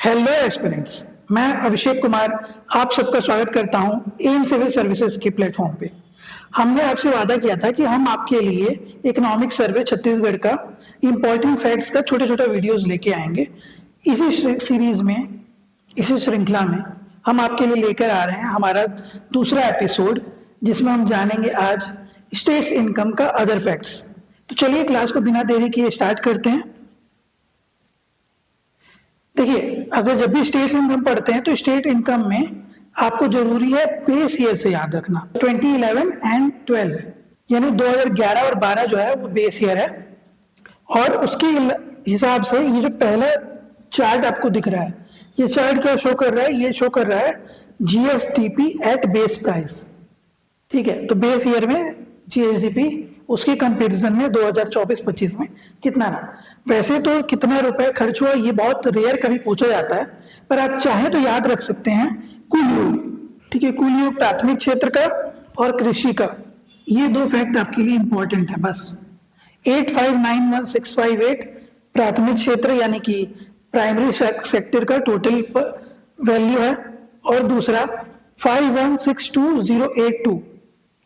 Hello aspirants, मैं अभिषेक कुमार आप सबका स्वागत करता हूं एम सिविल सर्विसेज के प्लेटफॉर्म पे। हमने आपसे वादा किया था कि हम आपके लिए इकोनॉमिक सर्वे छत्तीसगढ़ का इम्पोर्टेंट फैक्ट्स का छोटे छोटे वीडियोस लेके आएंगे। इसी सीरीज में, इसी श्रृंखला में हम आपके लिए लेकर आ रहे हैं हमारा दूसरा एपिसोड, जिसमें हम जानेंगे आज स्टेट्स इनकम का अदर फैक्ट्स। तो चलिए क्लास को बिना देरी किए स्टार्ट करते हैं। देखिए, अगर जब भी स्टेट इनकम पढ़ते हैं तो स्टेट इनकम में आपको जरूरी है बेस ईयर से याद रखना। 2011 एंड 12 यानी 2011 और 12 जो है वो बेस ईयर है, और उसके हिसाब से ये जो पहला चार्ट आपको दिख रहा है, ये चार्ट क्या शो कर रहा है? ये शो कर रहा है जीएसडीपी एट बेस प्राइस। ठीक है, तो बेस ईयर में जीएसडीपी उसके कंपैरिजन में 2024-25 में कितना रहा। वैसे तो कितना रुपए खर्च हुआ ये बहुत रेयर कभी पूछा जाता है, पर आप चाहें तो याद रख सकते हैं कुल योग। ठीक है, कुल योग प्राथमिक क्षेत्र का और कृषि का, ये दो फैक्ट आपके लिए इंपॉर्टेंट है बस। 8591658 प्राथमिक क्षेत्र यानी कि प्राइमरी सेक्टर का टोटल वैल्यू है, और दूसरा 5162082,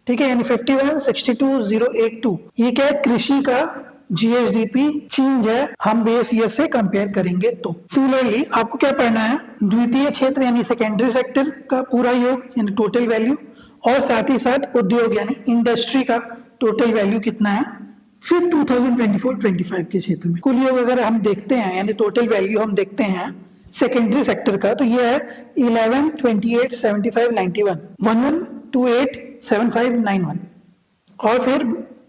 ठीक है, यानी 5162082, ये क्या है? कृषि का जीएसडीपी चेंज है, हम बेस ईयर से कंपेयर करेंगे। तो सिमिलरली आपको क्या पढ़ना है? द्वितीय क्षेत्र यानी सेकेंडरी सेक्टर का पूरा योग यानी टोटल वैल्यू, और साथ ही साथ उद्योग यानी इंडस्ट्री का टोटल वैल्यू कितना है सिर्फ 2024-25 के क्षेत्र में। कुल योग अगर हम देखते हैं यानी टोटल वैल्यू हम देखते हैं सेकेंडरी सेक्टर का, तो ये है 11287591 11287591, और फिर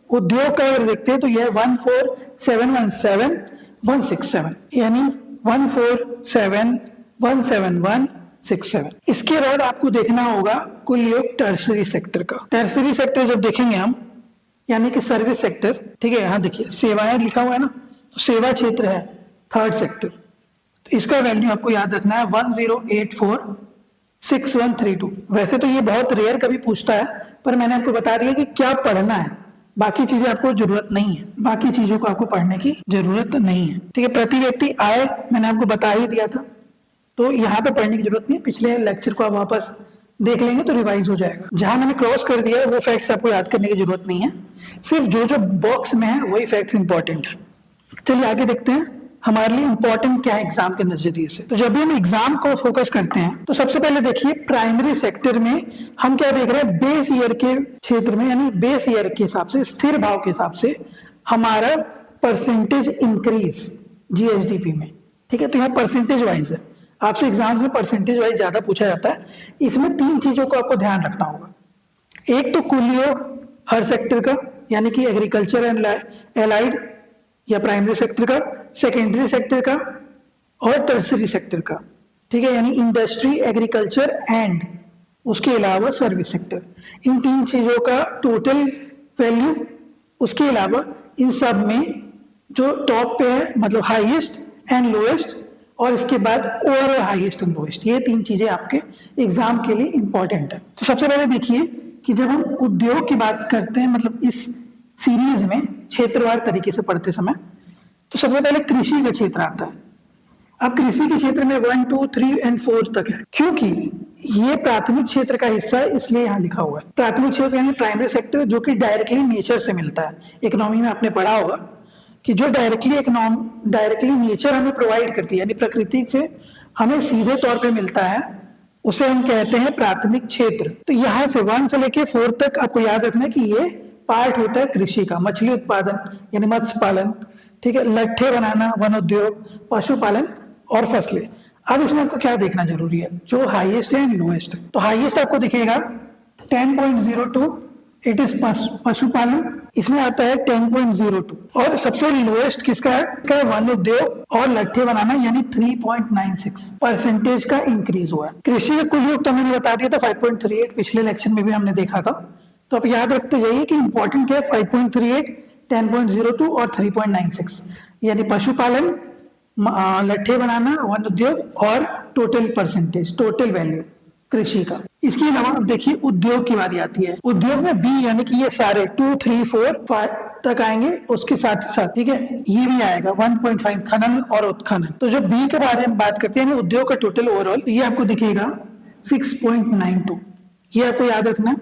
उद्योग का अगर देखते हैं तो यह 147171167 यानी 147171167। इसके बाद आपको देखना होगा कुल योग टर्सरी सेक्टर का। टर्सरी सेक्टर जब देखेंगे हम यानी कि सर्विस सेक्टर, ठीक है, यहाँ देखिए सेवाएं लिखा हुआ है ना, तो सेवा क्षेत्र है थर्ड सेक्टर, तो इसका वैल्यू आपको याद रखना है 10846132। वैसे तो ये बहुत रेयर कभी पूछता है, पर मैंने आपको बता दिया कि क्या पढ़ना है, बाकी चीजें आपको जरूरत नहीं है, बाकी चीजों को आपको पढ़ने की जरूरत नहीं है। ठीक है, प्रति व्यक्ति आय मैंने आपको बता ही दिया था, तो यहाँ पे पढ़ने की जरूरत नहीं है। पिछले लेक्चर को आप वापस देख लेंगे तो रिवाइज हो जाएगा। जहां मैंने क्रॉस कर दिया है वो फैक्ट्स आपको याद करने की जरूरत नहीं है, सिर्फ जो जो बॉक्स में है वही फैक्ट्स इंपॉर्टेंट है। चलिए आगे देखते हैं हमारे लिए इंपॉर्टेंट क्या है एग्जाम के नजरिए से। तो जब भी हम एग्जाम को फोकस करते हैं तो सबसे पहले देखिए प्राइमरी सेक्टर में हम क्या देख रहे हैं? बेस ईयर के क्षेत्र में यानी बेस ईयर के हिसाब से, स्थिर भाव के हिसाब से हमारा परसेंटेज इंक्रीज जीएसडीपी में। ठीक है, तो यहाँ परसेंटेज वाइज है, आपसे एग्जाम में परसेंटेज वाइज ज्यादा पूछा जाता है। इसमें तीन चीजों को आपको ध्यान रखना होगा। एक तो कुल योग हर सेक्टर का यानी कि एग्रीकल्चर एंड एलाइड या प्राइमरी सेक्टर का, सेकेंडरी सेक्टर का और टर्सरी सेक्टर का। ठीक है, यानी इंडस्ट्री, एग्रीकल्चर एंड उसके अलावा सर्विस सेक्टर, इन तीन चीजों का टोटल वैल्यू। उसके अलावा इन सब में जो टॉप पे है मतलब हाईएस्ट एंड लोएस्ट, और इसके बाद ओवरऑल हाईएस्ट एंड लोएस्ट, ये तीन चीजें आपके एग्जाम के लिए इंपॉर्टेंट है। तो सबसे पहले देखिए कि जब हम उद्योग की बात करते हैं, मतलब इस सीरीज में क्षेत्रवार तरीके से पढ़ते समय, तो सबसे पहले कृषि का क्षेत्र आता है। अब कृषि के क्षेत्र में 1, 2, 3 एंड 4 तक है, क्योंकि ये प्राथमिक क्षेत्र का हिस्सा है इसलिए यहाँ लिखा हुआ है। प्राथमिक क्षेत्र यानी प्राइमरी सेक्टर, जो कि डायरेक्टली नेचर से मिलता है। इकोनॉमी में आपने पढ़ा होगा कि जो डायरेक्टली नेचर हमें प्रोवाइड करती है यानी प्रकृति से हमें सीधे तौर पे मिलता है, उसे हम कहते हैं प्राथमिक क्षेत्र। तो यहाँ से 1 से लेके 4 तक आपको याद रखना है कि ये पार्ट होता है कृषि का। मछली उत्पादन यानी मत्स्य पालन, ठीक है, लट्ठे बनाना वन उद्योग, पशुपालन और फसलें। अब इसमें आपको क्या देखना जरूरी है? जो हाईएस्ट है एंड लोएस्ट है। तो हाईएस्ट आपको दिखेगा 10.02, इट इज पशुपालन, इसमें आता है 10.02, और सबसे लोएस्ट किसका है? वन उद्योग और लट्ठे बनाना यानी 3.96 परसेंटेज का इंक्रीज हुआ है। कृषि का कुल योग तो मैंने बता दिया था 5.38, पिछले लेक्चर में भी हमने देखा था। तो आप याद रखते जाइए कि इंपॉर्टेंट क्या है? 5.38, 10.02 और 3.96, यानी पशुपालन, लट्ठे बनाना, वन उद्योग और टोटल परसेंटेज, टोटल वैल्यू कृषि का। इसके अलावा अब देखिए उद्योग की बारी आती है। उद्योग में बी यानी कि ये सारे 2, 3, 4, 5 तक आएंगे, उसके साथ ही साथ, ठीक है, ये भी आएगा 1.5 खनन और उत्खनन। तो जो बी के बारे में बात करते हैं उद्योग का टोटल ओवरऑल, ये आपको दिखेगा 6.92, ये आपको याद रखना।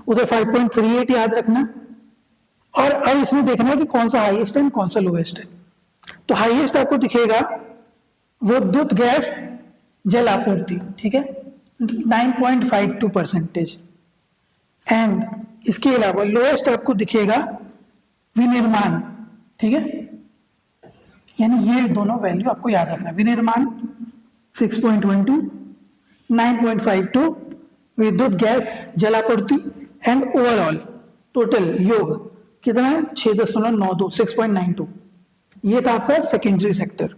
उधर 5.38 याद रखना। और अब इसमें देखना है कि कौन सा हाईएस्ट है कौन सा लोएस्ट है। तो हाईएस्ट आपको दिखेगा विद्युत गैस जल आपूर्ति, ठीक है, 9.52%। एंड इसके अलावा लोएस्ट आपको दिखेगा विनिर्माण, ठीक है, यानी ये दोनों वैल्यू आपको याद रखना। विनिर्माण 6.12, 9.52 विद्युत गैस जल आपूर्ति, एंड ओवरऑल टोटल योग कितना है 6.92, 6.92। ये था आपका सेकेंडरी सेक्टर।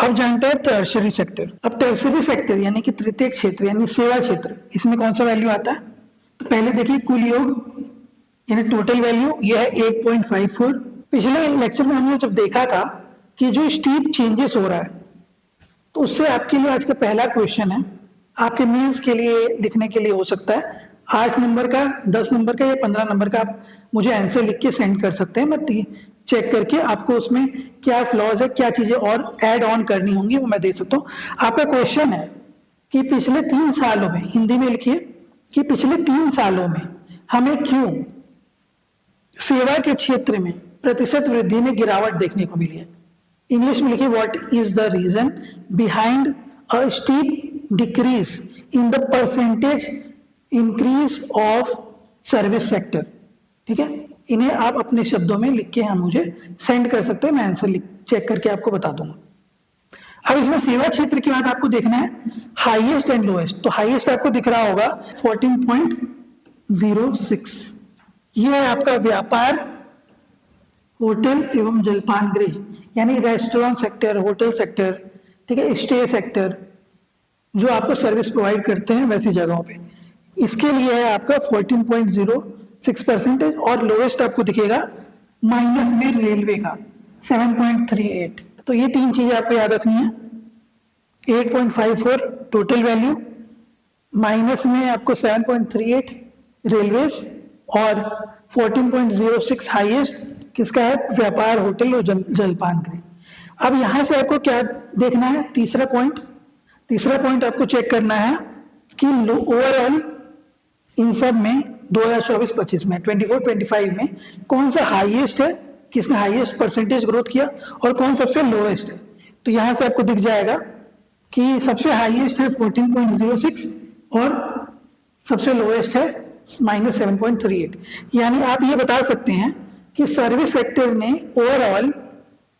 अब जानते हैं टर्शरी सेक्टर। अब टर्शरी सेक्टर यानी कि तृतीय क्षेत्र यानी सेवा क्षेत्र, इसमें कौन सा वैल्यू आता है? तो पहले देखिए कुल योग यानी टोटल वैल्यू, यह है 8.54। पिछले लेक्चर में हमने जब देखा था कि जो स्टीप चेंजेस हो रहा है, तो उससे आपके लिए आज का पहला क्वेश्चन है, आपके मीन्स के लिए लिखने के लिए हो सकता है 8 नंबर का, 10 नंबर का या 15 नंबर का। आप मुझे आंसर लिख के सेंड कर सकते हैं, मैं चेक करके आपको उसमें क्या फ्लॉज है, क्या चीजें और ऐड ऑन करनी होंगी वो मैं दे सकता हूँ। आपका क्वेश्चन है कि पिछले 3 सालों में, हिंदी में लिखिए कि पिछले 3 सालों में हमें क्यों सेवा के क्षेत्र में प्रतिशत वृद्धि में गिरावट देखने को मिली है। इंग्लिश में लिखिए what is the reason behind a steep decrease in the percentage increase of service sector, ठीक है। इन्हें आप अपने शब्दों में लिख के हम मुझे सेंड कर सकते हैं, मैं आंसर चेक करके आपको बता दूंगा। अब इसमें सेवा क्षेत्र की बात आपको देखना है हाईएस्ट एंड लोएस्ट। तो हाईएस्ट आपको दिख रहा होगा 14.06, ये है आपका व्यापार, होटल एवं जलपान गृह यानी रेस्टोरेंट सेक्टर, होटल सेक्टर, ठीक है, स्टे सेक्टर, जो आपको सर्विस प्रोवाइड करते हैं वैसी जगहों पे, इसके लिए है आपका 14.06%। और लोएस्ट आपको दिखेगा माइनस में रेलवे का 7.38। तो ये 3 चीजें आपको याद रखनी है, 8.54 टोटल वैल्यू, माइनस में आपको 7.38 रेलवेज, और 14.06 हाईएस्ट किसका है, व्यापार, होटल और जलपान गृह। अब यहां से आपको क्या देखना है, तीसरा पॉइंट आपको चेक करना है कि ओवरऑल इन सब में 2024-25 में 24-25 में कौन सा हाईएस्ट है, किसने हाईएस्ट परसेंटेज ग्रोथ किया और कौन सबसे लोएस्ट है। तो यहां से आपको दिख जाएगा कि सबसे हाईएस्ट है 14.06 और सबसे लोएस्ट है -7.38। यानी आप ये बता सकते हैं कि सर्विस सेक्टर ने ओवरऑल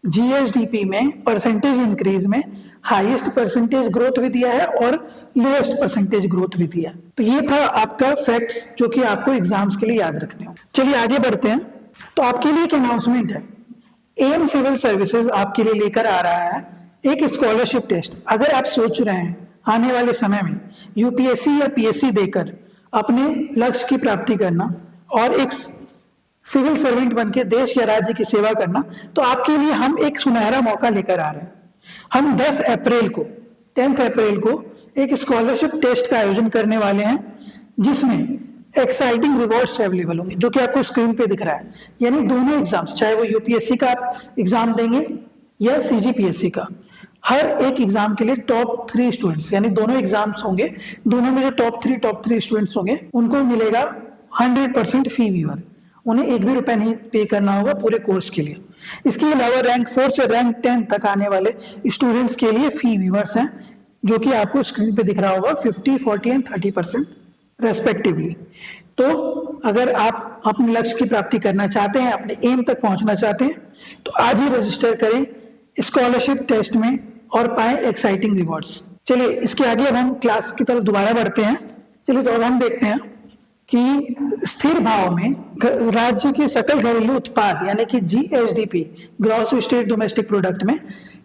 जीएसडीपी में परसेंटेज इंक्रीज में हाईएस्ट परसेंटेज ग्रोथ भी दिया है और लोएस्ट परसेंटेज ग्रोथ भी दिया। तो ये था आपका फैक्ट्स जो कि आपको एग्जाम्स के लिए याद रखने हो। चलिए आगे बढ़ते हैं। तो आपके लिए एक अनाउंसमेंट है, एम सिविल सर्विसेज आपके लिए लेकर आ रहा है एक स्कॉलरशिप टेस्ट। अगर आप सोच रहे हैं आने वाले समय में यूपीएससी या पीएससी देकर अपने लक्ष्य की प्राप्ति करना और एक सिविल सर्वेंट बनके देश या राज्य की सेवा करना, तो आपके लिए हम एक सुनहरा मौका लेकर आ रहे हैं। हम 10 अप्रैल को 10 अप्रैल को एक स्कॉलरशिप टेस्ट का आयोजन करने वाले हैं, जिसमें एक्साइटिंग रिवॉर्ड्स अवेलेबल होंगे, जो कि आपको स्क्रीन पे दिख रहा है। यानी दोनों एग्जाम्स, चाहे वो यूपीएससी का आप एग्जाम देंगे या सीजीपीएससी का, हर एक एग्जाम के लिए टॉप 3 स्टूडेंट्स, यानी दोनों एग्जाम्स होंगे, दोनों में जो टॉप 3 स्टूडेंट्स होंगे उनको मिलेगा 100% फी वीवर। उन्हें एक भी रुपया नहीं पे करना होगा पूरे कोर्स के लिए। इसके अलावा रैंक 4 से रैंक 10 तक आने वाले स्टूडेंट्स के लिए फी वीवर्स हैं, जो कि आपको स्क्रीन पे दिख रहा होगा 50, 40 एंड 30% रेस्पेक्टिवली। तो अगर आप अपने लक्ष्य की प्राप्ति करना चाहते हैं, अपने एम तक पहुंचना चाहते हैं, तो आज ही रजिस्टर करें स्कॉलरशिप टेस्ट में और पाएं एक्साइटिंग रिवॉर्ड्स। चलिए इसके आगे अब हम क्लास की तरफ दोबारा बढ़ते हैं। चलिए तो अब हम देखते हैं कि स्थिर भाव में राज्य के सकल घरेलू उत्पाद यानी कि GSDP, gross state domestic product में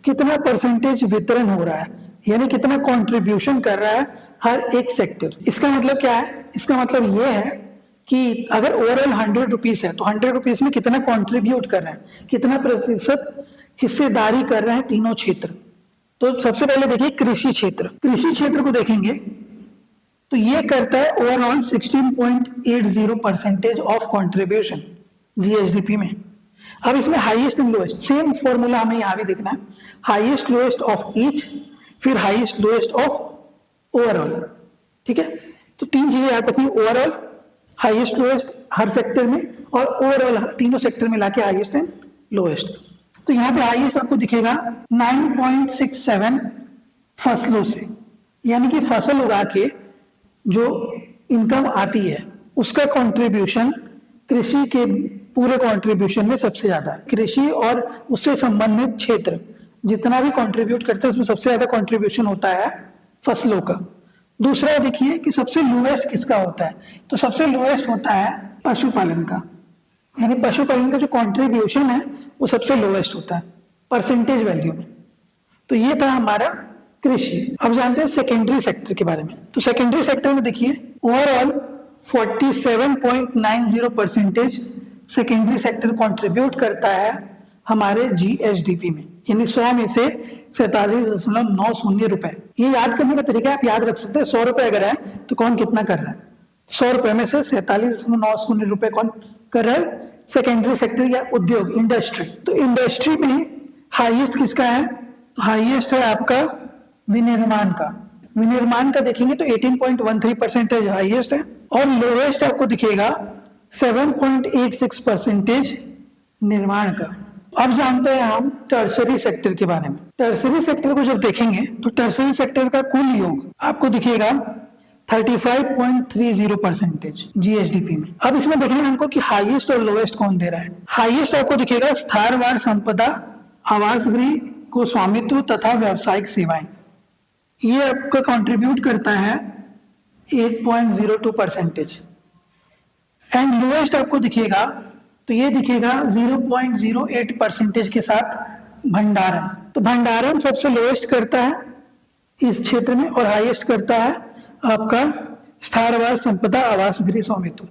कितना परसेंटेज वितरण हो रहा है, यानी कितना कंट्रीब्यूशन कर रहा है हर एक सेक्टर। इसका मतलब क्या है? इसका मतलब यह है कि अगर ओवरऑल 100 रुपीज है तो 100 रुपीज में कितना कंट्रीब्यूट कर रहे हैं, कितना प्रतिशत हिस्सेदारी कर रहे हैं तीनों क्षेत्र। तो सबसे पहले देखिए कृषि क्षेत्र को देखेंगे तो ये करता है ओवरऑल 16.80% ऑफ कंट्रीब्यूशन जीएसडीपी में। अब इसमें highest and lowest same formula हमें यहाँ भी देखना है, हाईएस्ट लोएस्ट ऑफ ईच, फिर हाईएस्ट लोएस्ट ऑफ ओवरऑल। ठीक है, तो तीन चीजें याद रखनी, ओवरऑल, हाईएस्ट लोएस्ट हर सेक्टर में, और ओवरऑल तीनों सेक्टर में लाके हाईएस्ट एंड लोएस्ट। तो यहाँ पे हाईएस्ट आपको दिखेगा 9.67 फसलों से, यानी कि फसल उगा के जो इनकम आती है उसका कंट्रीब्यूशन कृषि के पूरे कंट्रीब्यूशन में सबसे ज्यादा, कृषि और उससे संबंधित क्षेत्र जितना भी कंट्रीब्यूट करते हैं उसमें सबसे ज्यादा कंट्रीब्यूशन होता है फसलों का। दूसरा देखिए कि सबसे लोएस्ट किसका होता है, तो सबसे लोएस्ट होता है पशुपालन का, यानी पशुपालन का जो कंट्रीब्यूशन है वो सबसे लोएस्ट होता है परसेंटेज वैल्यू में। तो ये था हमारा कृषि। अब जानते हैं सेकेंडरी सेक्टर के बारे में। तो सेकेंडरी सेक्टर में देखिए ओवरऑल 47.90% सेकेंडरी सेक्टर कंट्रीब्यूट करता है हमारे जीएसडीपी में, यानी 100 में से 47.90 रुपए। ये याद करने का तरीका आप याद रख सकते हैं, 100 रुपए अगर है तो कौन कितना कर रहा है, 100 रुपए में से 47.90 रुपए कौन कर रहा है, सेकेंडरी सेक्टर या उद्योग, इंडस्ट्री। तो इंडस्ट्री में हाईएस्ट किसका है, तो हाईएस्ट है आपका विनिर्माण का। विनिर्माण का देखेंगे तो 18.13% हाईएस्ट है, और लोएस्ट आपको दिखेगा 7.86% निर्माण का। अब जानते हैं हम टर्सरी सेक्टर के बारे में। टर्सरी सेक्टर को जब देखेंगे तो टर्सरी सेक्टर का कुल योग आपको दिखेगा 35.30% जीएसडीपी में। अब इसमें देखना है हमको कि हाईएस्ट और लोएस्ट कौन दे रहा है। हाईएस्ट आपको दिखेगा स्थारवार संपदा, आवास गृह को स्वामित्व तथा व्यावसायिक सेवाएं, ये आपका कंट्रीब्यूट करता है 8.02%। एंड लोएस्ट आपको दिखेगा तो ये दिखेगा 0.08% के साथ भंडारण। तो भंडारण सबसे लोएस्ट करता है इस क्षेत्र में, और हाईएस्ट करता है आपका स्थारवार संपदा, आवास गृह स्वामित्व।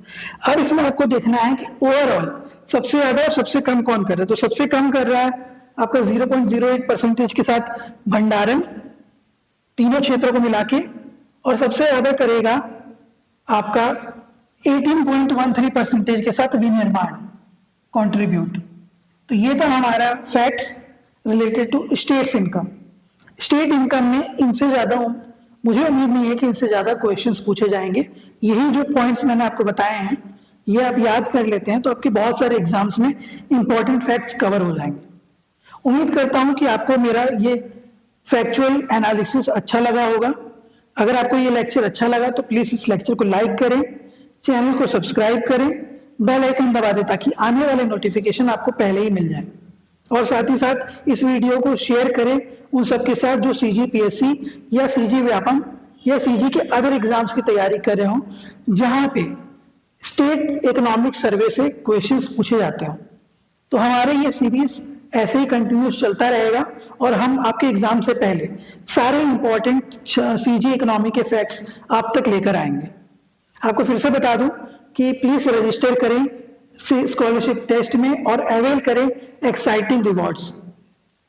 अब इसमें आपको देखना है कि ओवरऑल सबसे ज्यादा और सबसे कम कौन कर रहा है। तो सबसे कम कर रहा है आपका 0.08% के साथ भंडारण, तीनों क्षेत्रों को मिला के, और सबसे ज्यादा करेगा आपका 18.13% के साथ विनिर्माण कंट्रीब्यूट। तो ये था हमारा facts related to states income. State income में इनसे ज्यादा मुझे उम्मीद नहीं है कि इनसे ज्यादा क्वेश्चंस पूछे जाएंगे। यही जो पॉइंट्स मैंने आपको बताए हैं ये आप याद कर लेते हैं तो आपके बहुत सारे एग्जाम्स में इंपॉर्टेंट फैक्ट्स कवर हो जाएंगे। उम्मीद करता हूं कि आपको मेरा ये फैक्चुअल एनालिसिस अच्छा लगा होगा। अगर आपको ये लेक्चर अच्छा लगा तो प्लीज इस लेक्चर को लाइक करें, चैनल को सब्सक्राइब करें, बेल आइकन दबा दें ताकि आने वाले नोटिफिकेशन आपको पहले ही मिल जाए, और साथ ही साथ इस वीडियो को शेयर करें उन सबके साथ जो सीजी पीएससी या सीजी व्यापम या सीजी के अदर एग्जाम्स की तैयारी कर रहे हों जहां पे स्टेट इकोनॉमिक सर्वे से क्वेश्चंस पूछे जाते हों। तो हमारे ये सीरीज ऐसे ही कंटिन्यूस चलता रहेगा और हम आपके एग्जाम से पहले सारे इंपॉर्टेंट सीजी इकोनॉमी के फैक्ट्स आप तक लेकर आएंगे। आपको फिर से बता दूं कि प्लीज रजिस्टर करें स्कॉलरशिप टेस्ट में और अवेल करें एक्साइटिंग रिवॉर्ड्स।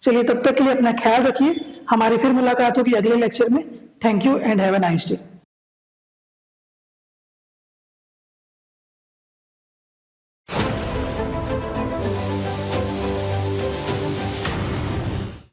चलिए तब तक के लिए अपना ख्याल रखिए, हमारी फिर मुलाकात होगी अगले लेक्चर में। Thank you and have a nice day.